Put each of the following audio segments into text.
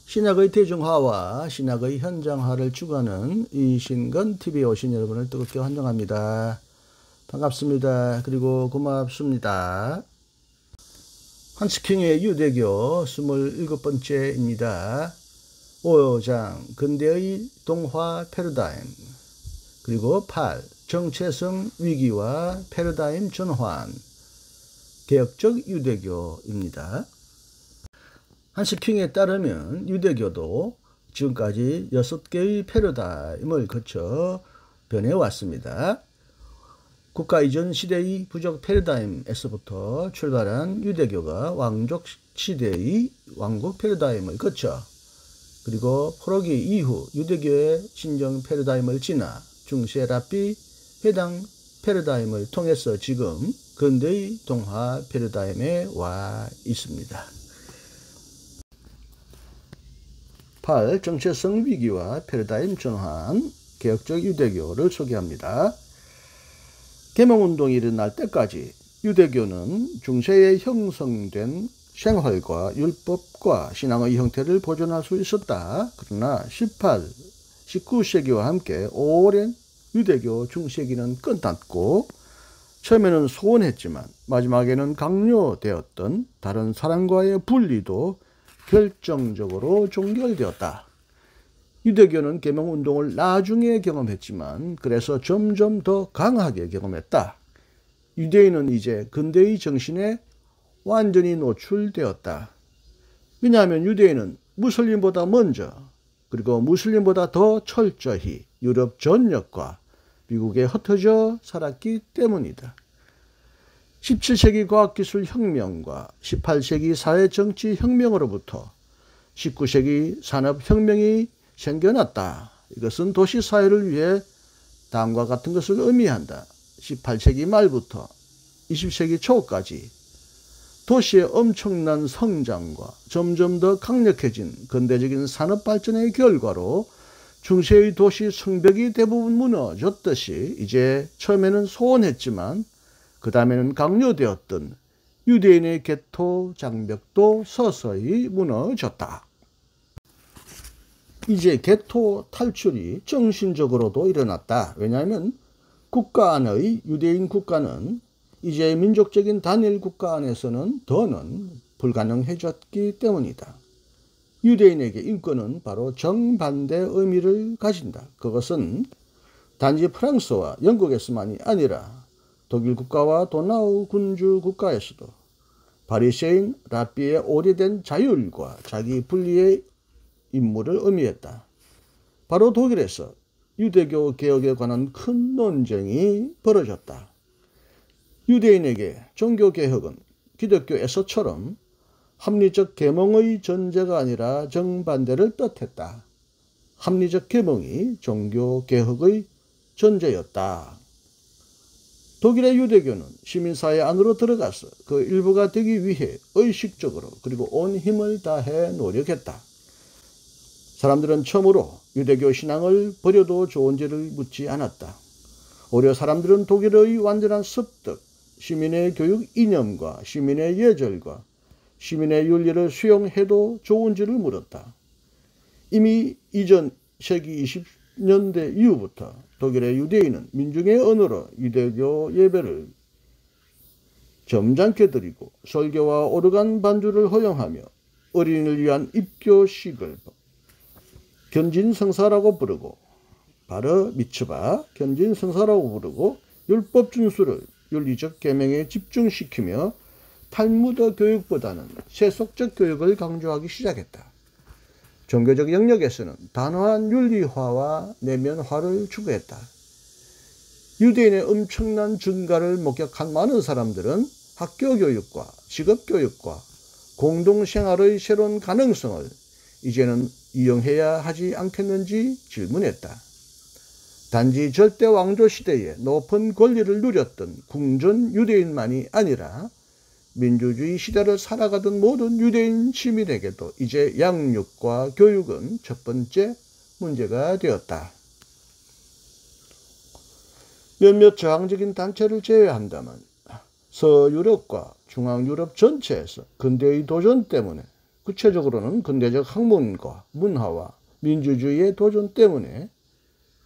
신약의 대중화와 신약의 현장화를 추구하는 이신건 TV에 오신 여러분을 뜨겁게 환영합니다. 반갑습니다. 그리고 고맙습니다. 한스킹의 유대교 27번째입니다. 5장 근대의 동화 패러다임, 그리고 8 정체성 위기와 패러다임 전환, 개혁적 유대교입니다. 한스킹에 따르면 유대교도 지금까지 6개의 패러다임을 거쳐 변해왔습니다. 국가 이전 시대의 부족 패러다임에서부터 출발한 유대교가 왕족 시대의 왕국 패러다임을 거쳐, 그리고 포로기 이후 유대교의 신정 패러다임을 지나 중세 랍비 회당 패러다임을 통해서 지금 근대의 동화 패러다임에 와 있습니다. 8. 정체성 위기와 패러다임 전환, 개혁적 유대교를 소개합니다. 계몽운동이 일어날 때까지 유대교는 중세에 형성된 생활과 율법과 신앙의 형태를 보존할 수 있었다. 그러나 18, 19세기와 함께 오랜 유대교 중세기는 끝났고, 처음에는 소원했지만 마지막에는 강요되었던 다른 사람과의 분리도 결정적으로 종결되었다. 유대교는 계명운동을 나중에 경험했지만 그래서 점점 더 강하게 경험했다. 유대인은 이제 근대의 정신에 완전히 노출되었다. 왜냐하면 유대인은 무슬림보다 먼저, 그리고 무슬림보다 더 철저히 유럽 전역과 미국에 흩어져 살았기 때문이다. 17세기 과학기술 혁명과 18세기 사회정치혁명으로부터 19세기 산업혁명이 생겨났다. 이것은 도시사회를 위해 다음과 같은 것을 의미한다. 18세기 말부터 20세기 초까지 도시의 엄청난 성장과 점점 더 강력해진 근대적인 산업발전의 결과로 중세의 도시 성벽이 대부분 무너졌듯이 이제 처음에는 소원했지만 그 다음에는 강요되었던 유대인의 개토 장벽도 서서히 무너졌다. 이제 개토 탈출이 정신적으로도 일어났다. 왜냐하면 국가 안의 유대인 국가는 이제 민족적인 단일 국가 안에서는 더는 불가능해졌기 때문이다. 유대인에게 인권은 바로 정반대 의미를 가진다. 그것은 단지 프랑스와 영국에서만이 아니라 독일 국가와 도나우 군주 국가에서도 바리새인 랍비의 오래된 자율과 자기 분리의 임무를 의미했다. 바로 독일에서 유대교 개혁에 관한 큰 논쟁이 벌어졌다. 유대인에게 종교개혁은 기독교에서처럼 합리적 계몽의 전제가 아니라 정반대를 뜻했다. 합리적 계몽이 종교개혁의 전제였다. 독일의 유대교는 시민사회 안으로 들어가서 그 일부가 되기 위해 의식적으로 그리고 온 힘을 다해 노력했다. 사람들은 처음으로 유대교 신앙을 버려도 좋은지를 묻지 않았다. 오히려 사람들은 독일의 완전한 습득, 시민의 교육 이념과 시민의 예절과 시민의 윤리를 수용해도 좋은지를 물었다. 이미 이전 세기 20년대 이후부터 독일의 유대인은 민중의 언어로 유대교 예배를 점잖게 드리고 설교와 오르간 반주를 허용하며 어린이를 위한 입교식을 견진성사라고 부르고, 바르 미츠바 견진성사라고 부르고, 율법 준수를 윤리적 계명에 집중시키며 탈무드 교육보다는 세속적 교육을 강조하기 시작했다. 종교적 영역에서는 단호한 윤리화와 내면화를 추구했다. 유대인의 엄청난 증가를 목격한 많은 사람들은 학교 교육과 직업 교육과 공동생활의 새로운 가능성을 이제는 이용해야 하지 않겠는지 질문했다. 단지 절대 왕조 시대에 높은 권리를 누렸던 궁전 유대인만이 아니라 민주주의 시대를 살아가던 모든 유대인 시민에게도 이제 양육과 교육은 첫 번째 문제가 되었다. 몇몇 저항적인 단체를 제외한다면 서유럽과 중앙유럽 전체에서 근대의 도전 때문에 구체적으로는 근대적 학문과 문화와 민주주의의 도전 때문에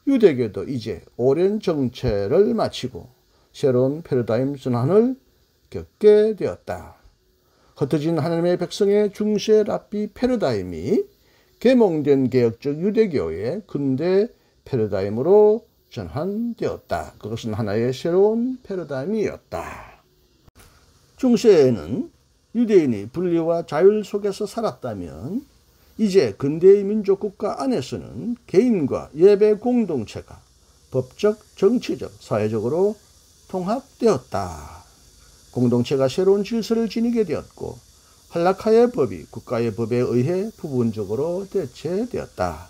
유대교도 이제 오랜 정체를 마치고 새로운 패러다임 전환을 겪게 되었다. 흩어진 하나님의 백성의 중세 랍비 패러다임이 계몽된 개혁적 유대교의 근대 패러다임으로 전환되었다. 그것은 하나의 새로운 패러다임이었다. 중세에는 유대인이 분리와 자율 속에서 살았다면 이제 근대의 민족 국가 안에서는 개인과 예배 공동체가 법적, 정치적, 사회적으로 통합되었다. 공동체가 새로운 질서를 지니게 되었고 할라카의 법이 국가의 법에 의해 부분적으로 대체되었다.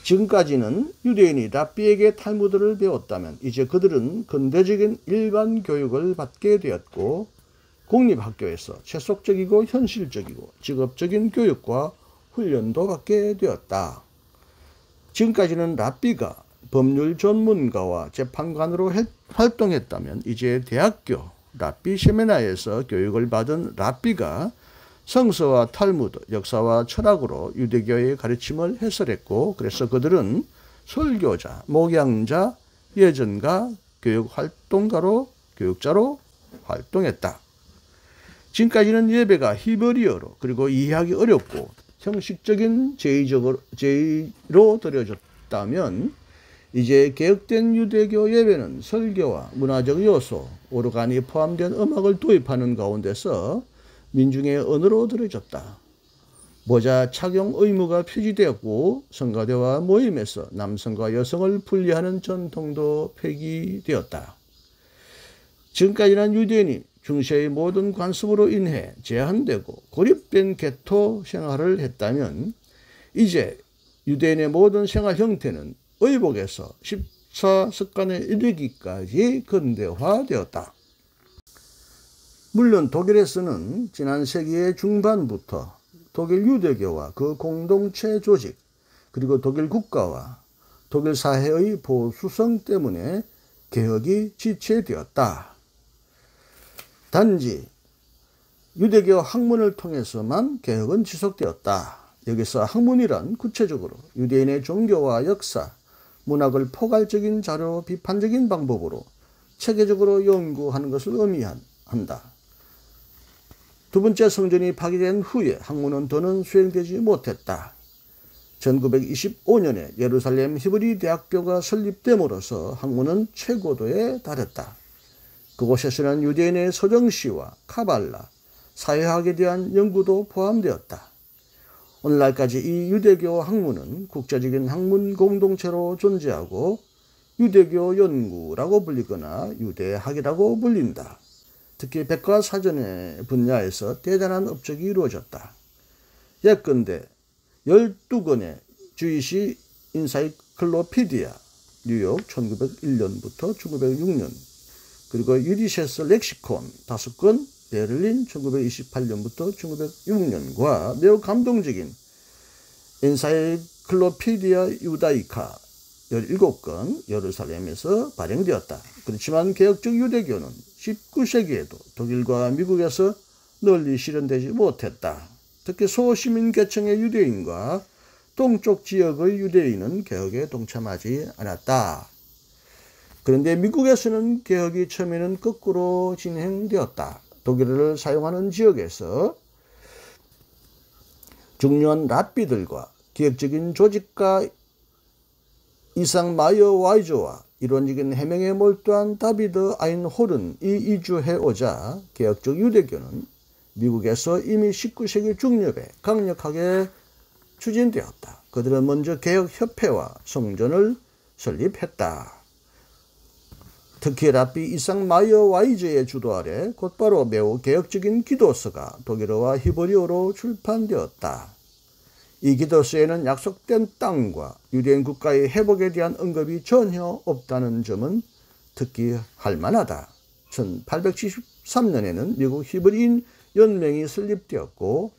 지금까지는 유대인이 랍비에게 탈무드를 배웠다면 이제 그들은 근대적인 일반 교육을 받게 되었고 공립학교에서 세속적이고 현실적이고 직업적인 교육과 훈련도 받게 되었다. 지금까지는 랍비가 법률 전문가와 재판관으로 활동했다면 이제 대학교 랍비 세미나에서 교육을 받은 랍비가 성서와 탈무드, 역사와 철학으로 유대교의 가르침을 해설했고 그래서 그들은 설교자, 목양자, 예전가, 교육자로 활동했다. 지금까지는 예배가 히브리어로 그리고 이해하기 어렵고 형식적인 제의로 드려졌다면 이제 개혁된 유대교 예배는 설교와 문화적 요소, 오르간이 포함된 음악을 도입하는 가운데서 민중의 언어로 드려졌다. 모자 착용 의무가 표시되었고 성가대와 모임에서 남성과 여성을 분리하는 전통도 폐기되었다. 지금까지는 유대인이 중세의 모든 관습으로 인해 제한되고 고립된 게토 생활을 했다면 이제 유대인의 모든 생활 형태는 의복에서 식사 습관에 이르기까지 근대화되었다. 물론 독일에서는 지난 세기의 중반부터 독일 유대교와 그 공동체 조직 그리고 독일 국가와 독일 사회의 보수성 때문에 개혁이 지체되었다. 단지 유대교 학문을 통해서만 개혁은 지속되었다. 여기서 학문이란 구체적으로 유대인의 종교와 역사, 문학을 포괄적인 자료, 비판적인 방법으로 체계적으로 연구하는 것을 의미한다. 두 번째 성전이 파괴된 후에 학문은 더는 수행되지 못했다. 1925년에 예루살렘 히브리 대학교가 설립됨으로써 학문은 최고도에 달했다. 그곳에서는 유대인의 서정시와 카발라, 사회학에 대한 연구도 포함되었다. 오늘날까지 이 유대교 학문은 국제적인 학문 공동체로 존재하고 유대교 연구라고 불리거나 유대학이라고 불린다. 특히 백과사전의 분야에서 대단한 업적이 이루어졌다. 예컨대 12권의 주이시 인사이클로피디아 뉴욕 1901년부터 1906년 그리고 유디세스 렉시콘 5권 베를린 1928년부터 1906년과 매우 감동적인 엔사이클로피디아 유다이카 17권 예루살렘에서 발행되었다. 그렇지만 개혁적 유대교는 19세기에도 독일과 미국에서 널리 실현되지 못했다. 특히 소시민 계층의 유대인과 동쪽 지역의 유대인은 개혁에 동참하지 않았다. 그런데 미국에서는 개혁이 처음에는 거꾸로 진행되었다. 독일어를 사용하는 지역에서 중요한 랍비들과 기획적인 조직가 이상 마이어 와이저와 이론적인 해명에 몰두한 다비드 아인홀른이 이주해 오자 개혁적 유대교는 미국에서 이미 19세기 중엽에 강력하게 추진되었다. 그들은 먼저 개혁협회와 성전을 설립했다. 특히 랍비 이상 마이어 와이저의 주도 아래 곧바로 매우 개혁적인 기도서가 독일어와 히브리어로 출판되었다. 이 기도서에는 약속된 땅과 유대인 국가의 회복에 대한 언급이 전혀 없다는 점은 특히 할만하다. 1873년에는 미국 히브리인 연맹이 설립되었고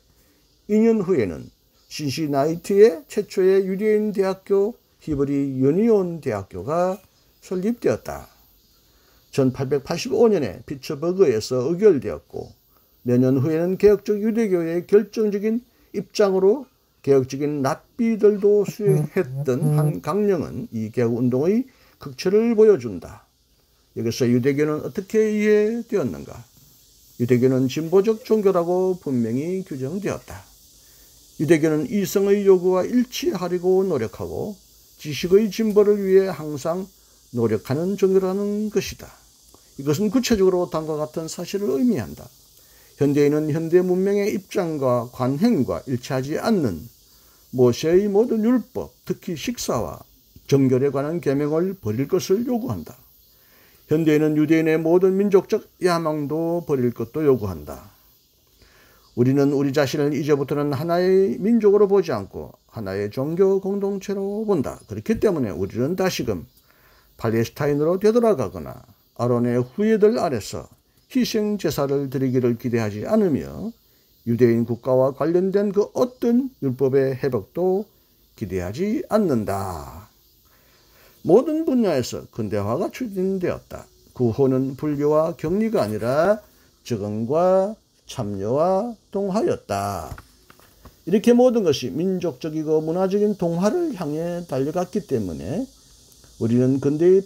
2년 후에는 신시나이티의 최초의 유대인 대학교 히브리 유니온 대학교가 설립되었다. 1885년에 피츠버그에서 의결되었고 몇 년 후에는 개혁적 유대교의 결정적인 입장으로 개혁적인 랍비들도 수행했던 한 강령은 이 개혁운동의 극치를 보여준다. 여기서 유대교는 어떻게 이해되었는가? 유대교는 진보적 종교라고 분명히 규정되었다. 유대교는 이성의 요구와 일치하려고 노력하고 지식의 진보를 위해 항상 노력하는 종교라는 것이다. 이것은 구체적으로 다음과 같은 사실을 의미한다. 현대인은 현대 문명의 입장과 관행과 일치하지 않는 모세의 모든 율법, 특히 식사와 정결에 관한 계명을 버릴 것을 요구한다. 현대인은 유대인의 모든 민족적 야망도 버릴 것도 요구한다. 우리는 우리 자신을 이제부터는 하나의 민족으로 보지 않고 하나의 종교 공동체로 본다. 그렇기 때문에 우리는 다시금 팔레스타인으로 되돌아가거나 아론의 후예들 아래서 희생 제사를 드리기를 기대하지 않으며 유대인 국가와 관련된 그 어떤 율법의 회복도 기대하지 않는다. 모든 분야에서 근대화가 추진되었다. 구호는 불교와 격리가 아니라 적응과 참여와 동화였다. 이렇게 모든 것이 민족적이고 문화적인 동화를 향해 달려갔기 때문에 우리는 근대의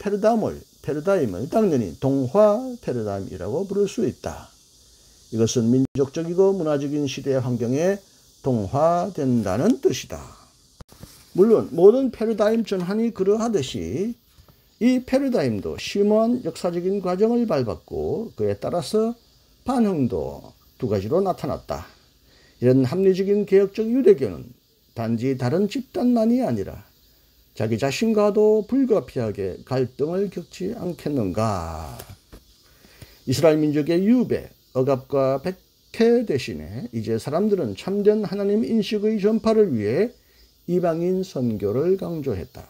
패러다임을 당연히 동화 패러다임이라고 부를 수 있다. 이것은 민족적이고 문화적인 시대의 환경에 동화된다는 뜻이다. 물론 모든 패러다임 전환이 그러하듯이 이 패러다임도 심오한 역사적인 과정을 밟았고 그에 따라서 반응도 두 가지로 나타났다. 이런 합리적인 개혁적 유대교는 단지 다른 집단만이 아니라 자기 자신과도 불가피하게 갈등을 겪지 않겠는가. 이스라엘 민족의 유배, 억압과 백해 대신에 이제 사람들은 참된 하나님 인식의 전파를 위해 이방인 선교를 강조했다.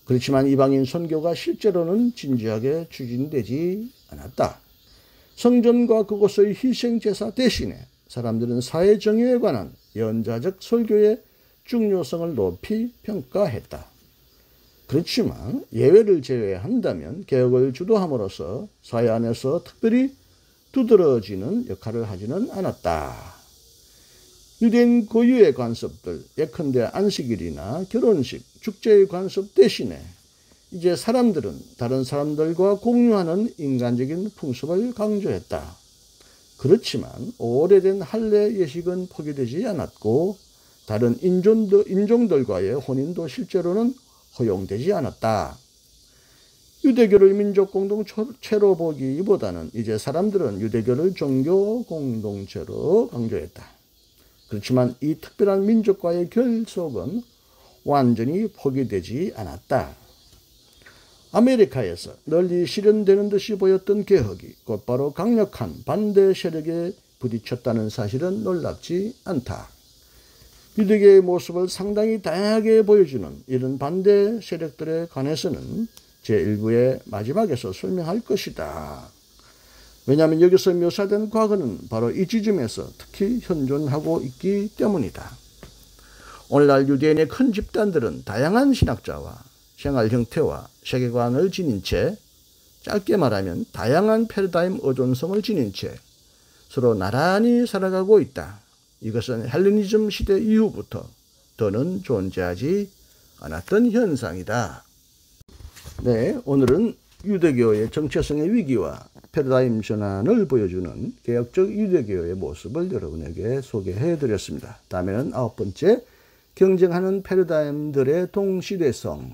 그렇지만 이방인 선교가 실제로는 진지하게 추진되지 않았다. 성전과 그곳의 희생제사 대신에 사람들은 사회 정의에 관한 연자적 설교의 중요성을 높이 평가했다. 그렇지만 예외를 제외한다면 개혁을 주도함으로써 사회 안에서 특별히 두드러지는 역할을 하지는 않았다. 유대인 고유의 관습들, 예컨대 안식일이나 결혼식, 축제의 관습 대신에 이제 사람들은 다른 사람들과 공유하는 인간적인 풍습을 강조했다. 그렇지만 오래된 할례 예식은 포기되지 않았고 다른 인종들과의 혼인도 실제로는 허용되지 않았다. 유대교를 민족 공동체로 보기보다는 이제 사람들은 유대교를 종교 공동체로 강조했다. 그렇지만 이 특별한 민족과의 결속은 완전히 포기되지 않았다. 아메리카에서 널리 실현되는 듯이 보였던 개혁이 곧바로 강력한 반대 세력에 부딪혔다는 사실은 놀랍지 않다. 유대교의 모습을 상당히 다양하게 보여주는 이런 반대 세력들에 관해서는 제1부의 마지막에서 설명할 것이다. 왜냐하면 여기서 묘사된 과거는 바로 이 지점에서 특히 현존하고 있기 때문이다. 오늘날 유대인의 큰 집단들은 다양한 신학자와 생활 형태와 세계관을 지닌 채, 짧게 말하면 다양한 패러다임 의존성을 지닌 채 서로 나란히 살아가고 있다. 이것은 헬레니즘 시대 이후부터 더는 존재하지 않았던 현상이다. 네, 오늘은 유대교의 정체성의 위기와 패러다임 전환을 보여주는 개혁적 유대교의 모습을 여러분에게 소개해 드렸습니다. 다음에는 9번째, 경쟁하는 패러다임들의 동시대성,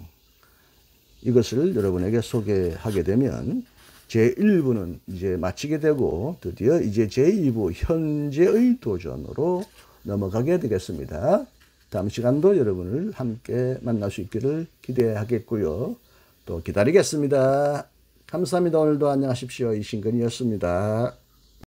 이것을 여러분에게 소개하게 되면 제1부는 이제 마치게 되고 드디어 이제 제2부 현재의 도전으로 넘어가게 되겠습니다. 다음 시간도 여러분을 함께 만날 수 있기를 기대하겠고요. 또 기다리겠습니다. 감사합니다. 오늘도 안녕하십시오. 이신근이었습니다.